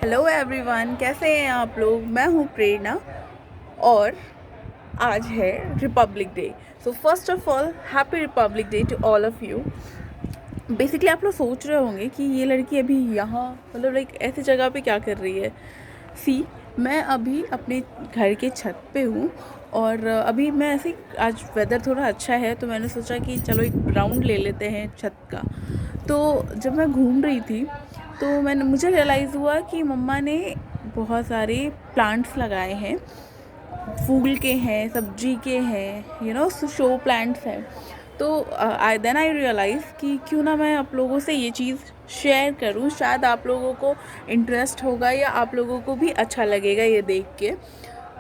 Hello everyone, कैसे हैं आप लोग। मैं हूँ प्रेरणा और आज है Republic Day. So first of all happy Republic Day to all of you. Basically आप लोग सोच रहे होंगे कि ये लड़की अभी यहाँ मतलब लाइक ऐसी जगह पे क्या कर रही है। सी, मैं अभी अपने घर के छत पे हूँ और अभी मैं ऐसे आज वेदर थोड़ा अच्छा है तो मैंने सोचा कि चलो एक राउंड ले लेते हैं छत का। तो जब मैं घूम रही थी तो मुझे रियलाइज़ हुआ कि मम्मा ने बहुत सारे प्लांट्स लगाए हैं, फूल के हैं, सब्जी के हैं, शो प्लांट्स हैं। तो आई रियलाइज़ कि क्यों ना मैं आप लोगों से ये चीज़ शेयर करूं, शायद आप लोगों को इंटरेस्ट होगा या आप लोगों को भी अच्छा लगेगा ये देख के।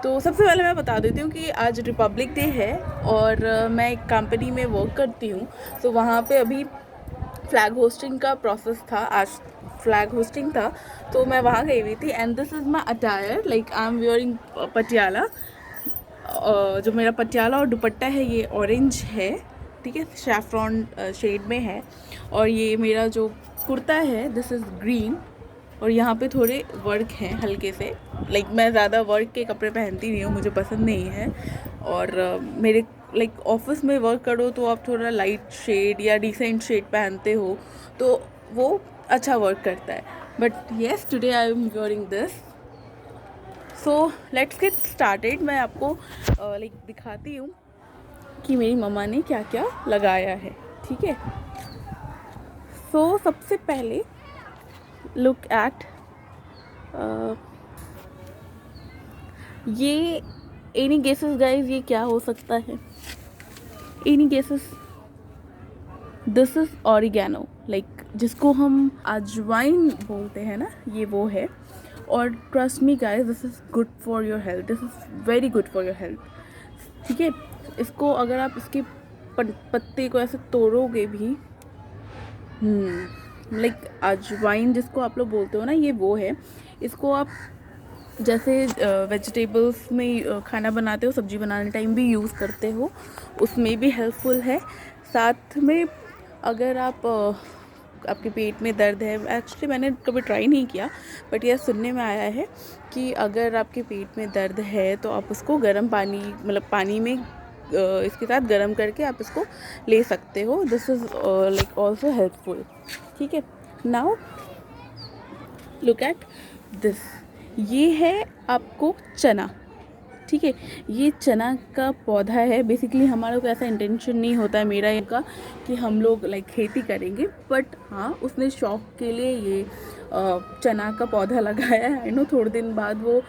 तो सबसे पहले मैं बता देती हूँ कि आज रिपब्लिक डे है और मैं एक कंपनी में वर्क करती हूँ। तो वहाँ पे अभी फ्लैग होस्टिंग का प्रोसेस था, आज फ्लैग होस्टिंग था। तो मैं वहाँ गई हुई थी and this is my attire, like I am wearing Patiala. जो मेरा पटियाला और दुपट्टा है ये ऑरेंज है, ठीक है, सैफ्रॉन शेड में है। और ये मेरा जो कुर्ता है दिस इज़ ग्रीन और यहाँ पे थोड़े वर्क हैं हल्के से। लाइक मैं ज़्यादा वर्क के कपड़े पहनती नहीं हूँ, मुझे पसंद नहीं है। और मेरे लाइक ऑफिस में वर्क करो तो आप थोड़ा लाइट शेड या डिसेंट शेड पहनते हो तो वो अच्छा वर्क करता है। But yes, today I am wearing this. So let's get started. मैं आपको लाइक दिखाती हूँ कि मेरी मम्मा ने क्या क्या लगाया है, ठीक है। सो सबसे पहले लुक एट ये, एनी गेसेस गाइज, ये क्या हो सकता है? Any guesses? This is oregano, like जिसको हम अजवाइन बोलते हैं ना, ये वो है। और trust me guys, this is good for your health, this is very good for your health, ठीक है। इसको अगर आप इसके पत्ते को ऐसे तोड़ोगे भी, लाइक अजवाइन जिसको आप लोग बोलते हो ना, ये वो है। इसको आप जैसे वेजिटेबल्स में खाना बनाते हो, सब्जी बनाने टाइम भी यूज़ करते हो, उसमें भी हेल्पफुल है। साथ में अगर आप आपके पेट में दर्द है, एक्चुअली मैंने कभी ट्राई नहीं किया बट यह सुनने में आया है कि अगर आपके पेट में दर्द है तो आप उसको गर्म पानी, मतलब पानी में इसके साथ गर्म करके आप इसको ले सकते हो। This is like also helpful, ठीक है। नाउ लुक एट दिस, ये है आपको चना, ठीक है। ये चना का पौधा है। बेसिकली हमारा को ऐसा इंटेंशन नहीं होता है मेरा इनका कि हम लोग लाइक खेती करेंगे, बट हाँ उसने शौक के लिए ये चना का पौधा लगाया है। आई नो थोड़े दिन बाद वो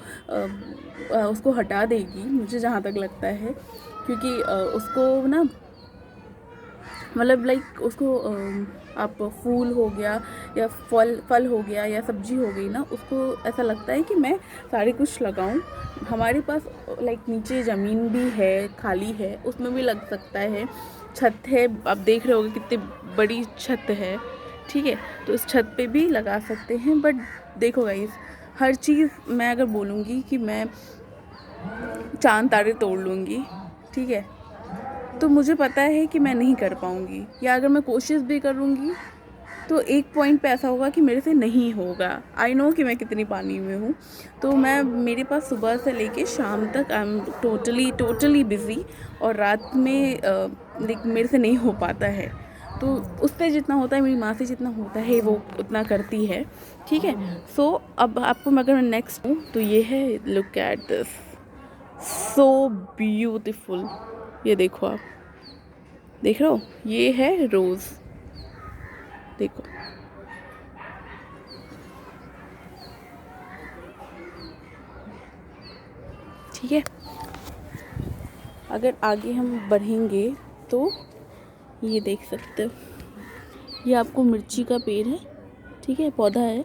उसको हटा देगी, मुझे जहाँ तक लगता है, क्योंकि उसको ना मतलब लाइक उसको आप फूल हो गया या फल हो गया या सब्जी हो गई ना, उसको ऐसा लगता है कि मैं सारे कुछ लगाऊं। हमारे पास लाइक नीचे ज़मीन भी है, खाली है, उसमें भी लग सकता है। छत है, आप देख रहे होगे कितनी बड़ी छत है, ठीक है। तो इस छत पे भी लगा सकते हैं। बट देखो गाइस, हर चीज़ मैं अगर बोलूँगी कि मैं चांद तारे तोड़ लूँगी, ठीक है, तो मुझे पता है कि मैं नहीं कर पाऊँगी, या अगर मैं कोशिश भी करूँगी तो एक पॉइंट पे ऐसा होगा कि मेरे से नहीं होगा। आई नो कि मैं कितनी पानी में हूँ। तो मेरे पास सुबह से लेके शाम तक आई एम टोटली बिज़ी, और रात में मेरे से नहीं हो पाता है। तो उससे जितना होता है, मेरी माँ से जितना होता है वो उतना करती है, ठीक है। सो अब आपको मैं अगर नेक्स्ट हूँ तो ये है, look at this, so beautiful. ये देखो, आप देख रहे हो, ये है रोज़, देखो। ठीक है, अगर आगे हम बढ़ेंगे तो ये देख सकते हो, ये आपको मिर्ची का पेड़ है, ठीक है, पौधा है।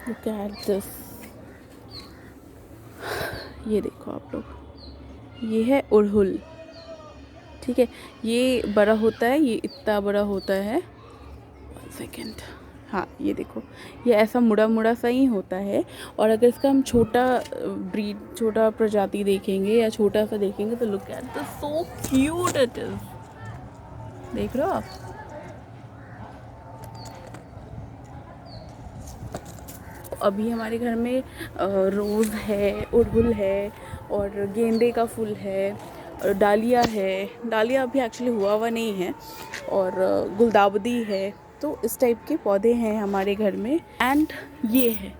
लुक एट दिस, ये देखो आप लोग, ये है अड़हुल, ठीक है। ये बड़ा होता है, ये इतना बड़ा होता है, 1 सेकेंड, हाँ ये देखो, ये ऐसा मुड़ा मुड़ा सा ही होता है। और अगर इसका हम छोटा ब्रीड, छोटा प्रजाति देखेंगे या छोटा सा देखेंगे तो look at this, so cute it is, देख रहे हो आप। अभी हमारे घर में रोज़ है, अड़हुल है और गेंदे का फूल है और डालिया है। डालिया अभी एक्चुअली हुआ नहीं है, और गुलदाउदी है। तो इस टाइप के पौधे हैं हमारे घर में। एंड ये है,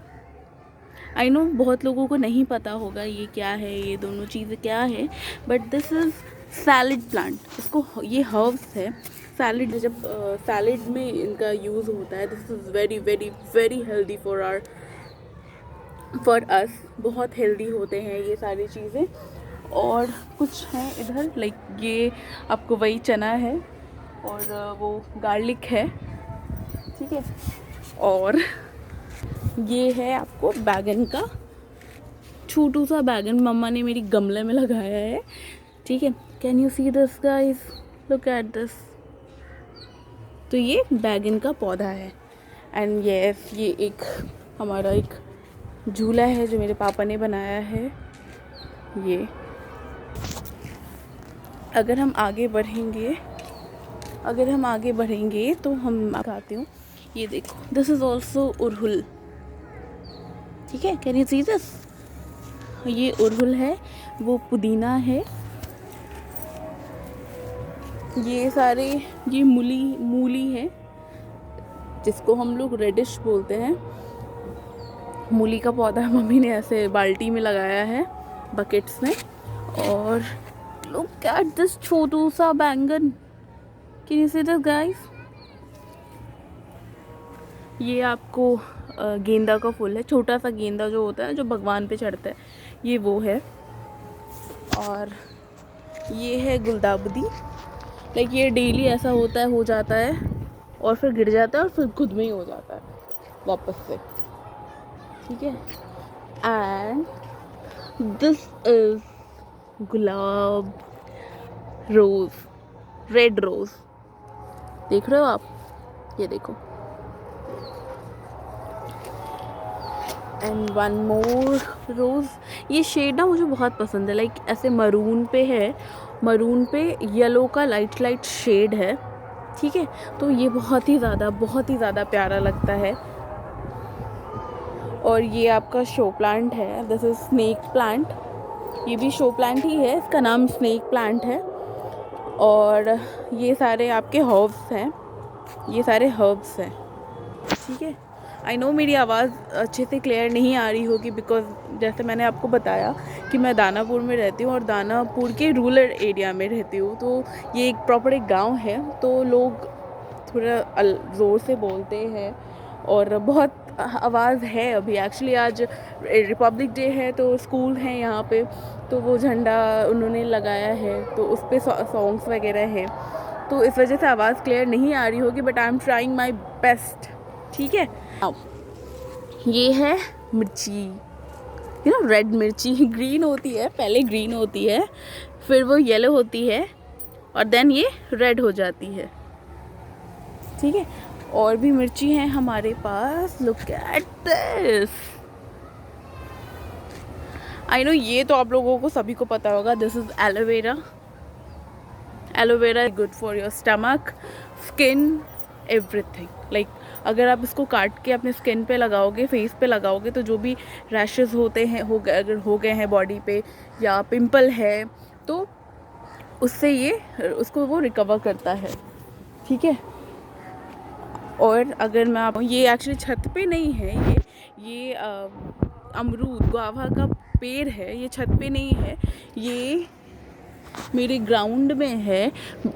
आई नो बहुत लोगों को नहीं पता होगा ये क्या है, ये दोनों चीज़ें क्या है, but this is salad plant. इसको ये हर्ब्स है। सैलड, जब सैलड में इनका यूज़ होता है, this is very very very healthy for us. बहुत हेल्दी होते हैं ये सारी चीज़ें। और कुछ हैं इधर, लाइक ये आपको वही चना है और वो गार्लिक है, ठीक है। और ये है आपको बैगन का, छोटू सा बैगन मम्मा ने मेरी गमले में लगाया है, ठीक है। Can you see this guys, look at this. तो ये बैगन का पौधा है। एंड यस, ये एक हमारा एक झूला है जो मेरे पापा ने बनाया है। ये अगर हम आगे बढ़ेंगे तो हम दिखाती हूँ। ये देखो, दिस इज़ ऑल्सो अड़हुल, ठीक है। कैन यू सी दिस, ये अड़हुल है, वो पुदीना है, ये सारे ये मूली है जिसको हम लोग रेडिश बोलते हैं। मूली का पौधा मम्मी ने ऐसे बाल्टी में लगाया है, बकेट्स में। और लुक एट दिस छोटू सा बैंगन, can you see this guys. ये आपको गेंदा का फूल है, छोटा सा गेंदा जो होता है जो भगवान पे चढ़ता है, ये वो है। और ये है गुलदाउदी। लाइक ये डेली ऐसा हो जाता है और फिर गिर जाता है और फिर खुद में ही हो जाता है वापस से, ठीक है। एंड दिस इज गुलाब रोज, रेड रोज, देख रहे हो आप, ये देखो। And one more rose. ये शेड ना मुझे बहुत पसंद है, लाइक ऐसे मरून पे है, मरून पे येलो का लाइट शेड है, ठीक है। तो ये बहुत ही ज़्यादा प्यारा लगता है। और ये आपका शो प्लांट है, दिस इज स्नेक प्लांट। ये भी शो प्लांट ही है, इसका नाम स्नेक प्लांट है। और ये सारे आपके हर्ब्स हैं, ठीक है। आई नो मेरी आवाज़ अच्छे से क्लियर नहीं आ रही होगी, बिकॉज जैसे मैंने आपको बताया कि मैं दानापुर में रहती हूँ और दानापुर के रूरल एरिया में रहती हूँ। तो ये एक प्रॉपर गांव है, तो लोग थोड़ा ज़ोर से बोलते हैं और बहुत आवाज़ है। अभी एक्चुअली आज रिपब्लिक डे है, तो स्कूल है यहाँ पे, तो वो झंडा उन्होंने लगाया है, तो उस पर सॉन्ग्स वगैरह हैं, तो इस वजह से आवाज़ क्लियर नहीं आ रही होगी, but I am trying my best, ठीक है। ये है मिर्ची, यू नो रेड मिर्ची। ग्रीन होती है, पहले ग्रीन होती है, फिर वो येलो होती है और देन ये रेड हो जाती है, ठीक है। और भी मिर्ची है हमारे पास, look at this. I know ये तो आप लोगों को सभी को पता होगा, this is aloe vera. Aloe vera good for your stomach, skin, everything. Like अगर आप इसको काट के अपने स्किन पे लगाओगे, फेस पे लगाओगे, तो जो भी रैशेस होते हैं अगर हो गए हैं बॉडी पे या पिंपल है, तो उससे उसको वो रिकवर करता है, ठीक है। और अगर मैं ये एक्चुअली छत पे नहीं है, ये अमरूद गुआवा का पेड़ है, ये छत पे नहीं है, ये मेरे ग्राउंड में है।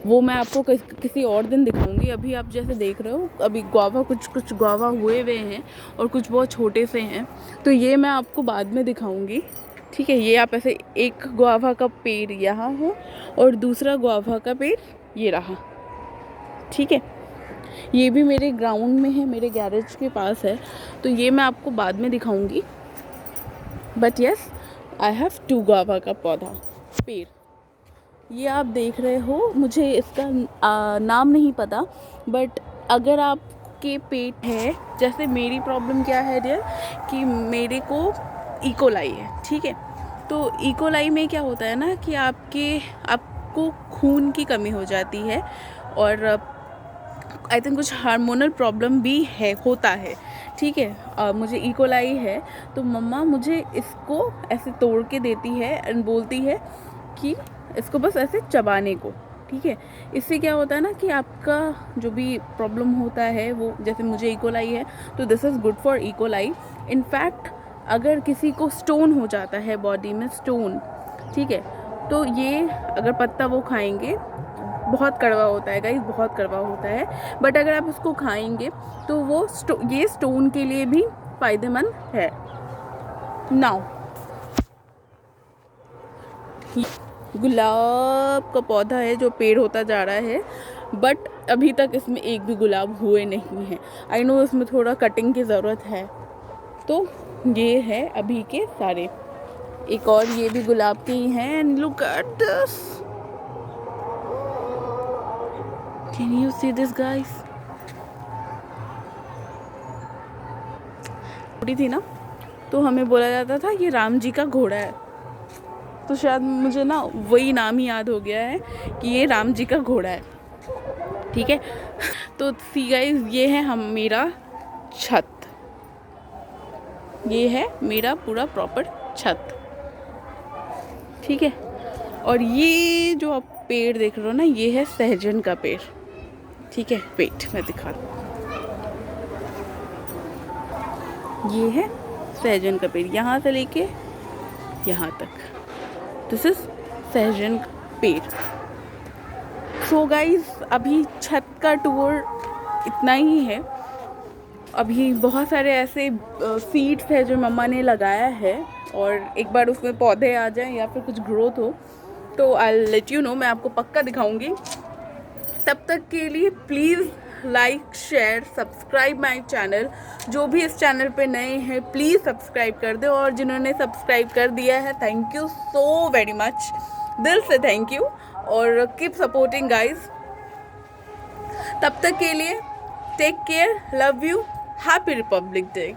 वो मैं आपको किसी और दिन दिखाऊंगी। अभी आप जैसे देख रहे हो, अभी गुआवा कुछ गुआवा हुए हैं और कुछ बहुत छोटे से हैं, तो ये मैं आपको बाद में दिखाऊंगी, ठीक है। ये आप ऐसे, एक गुआवा का पेड़ यहाँ है और दूसरा गुआवा का पेड़ ये रहा, ठीक है। ये भी मेरे ग्राउंड में है, मेरे गैरेज के पास है, तो ये मैं आपको बाद में दिखाऊंगी। But yes, I have 2 guava का पेड़। ये आप देख रहे हो, मुझे इसका नाम नहीं पता, बट अगर आपके पेट है, जैसे मेरी प्रॉब्लम क्या है डियर, कि मेरे को इकोलाई है, ठीक है। तो इकोलाई में क्या होता है ना कि आपको खून की कमी हो जाती है, और आई थिंक कुछ हार्मोनल प्रॉब्लम भी है, होता है, ठीक है। मुझे इकोलाई है, तो मम्मा मुझे इसको ऐसे तोड़ के देती है एंड बोलती है कि इसको बस ऐसे चबाने को, ठीक है। इससे क्या होता है ना कि आपका जो भी प्रॉब्लम होता है वो, जैसे मुझे इकोलाई है तो this is good for E coli. In fact अगर किसी को स्टोन हो जाता है बॉडी में, स्टोन, ठीक है, तो ये अगर पत्ता वो खाएंगे, बहुत कड़वा होता है गाइस, बहुत कड़वा होता है, बट अगर आप उसको खाएंगे तो वो ये स्टोन के लिए भी फ़ायदेमंद है। नाउ गुलाब का पौधा है जो पेड़ होता जा रहा है, बट अभी तक इसमें एक भी गुलाब हुए नहीं हैं। आई नो इसमें थोड़ा कटिंग की ज़रूरत है। तो ये है अभी के सारे। एक और ये भी गुलाब के ही हैं, and look at this, can you see this guys. छोटी थी ना तो हमें बोला जाता था ये राम जी का घोड़ा है, तो शायद मुझे ना वही नाम ही याद हो गया है कि ये राम जी का घोड़ा है, ठीक है। तो सी गाइस, ये है मेरा छत, ये है मेरा पूरा प्रॉपर छत, ठीक है। और ये जो आप पेड़ देख रहे हो ना, ये है सहजन का पेड़, ठीक है। वेट मैं दिखा दूँ, ये है सहजन का पेड़, यहाँ से लेके यहाँ तक, दिस इज सहजन पेड़। सो गाइस, अभी छत का टूर इतना ही है। अभी बहुत सारे ऐसे सीड्स है जो मम्मा ने लगाया है, और एक बार उसमें पौधे आ जाएं या फिर कुछ ग्रोथ हो तो आई लेट यू नो, मैं आपको पक्का दिखाऊंगी। तब तक के लिए please like, share, subscribe my channel. जो भी इस चैनल पे नए हैं प्लीज़ सब्सक्राइब कर दो, और जिन्होंने सब्सक्राइब कर दिया है thank you so very much, दिल से थैंक यू, और कीप सपोर्टिंग गाइज। तब तक के लिए take care, love you, happy Republic day.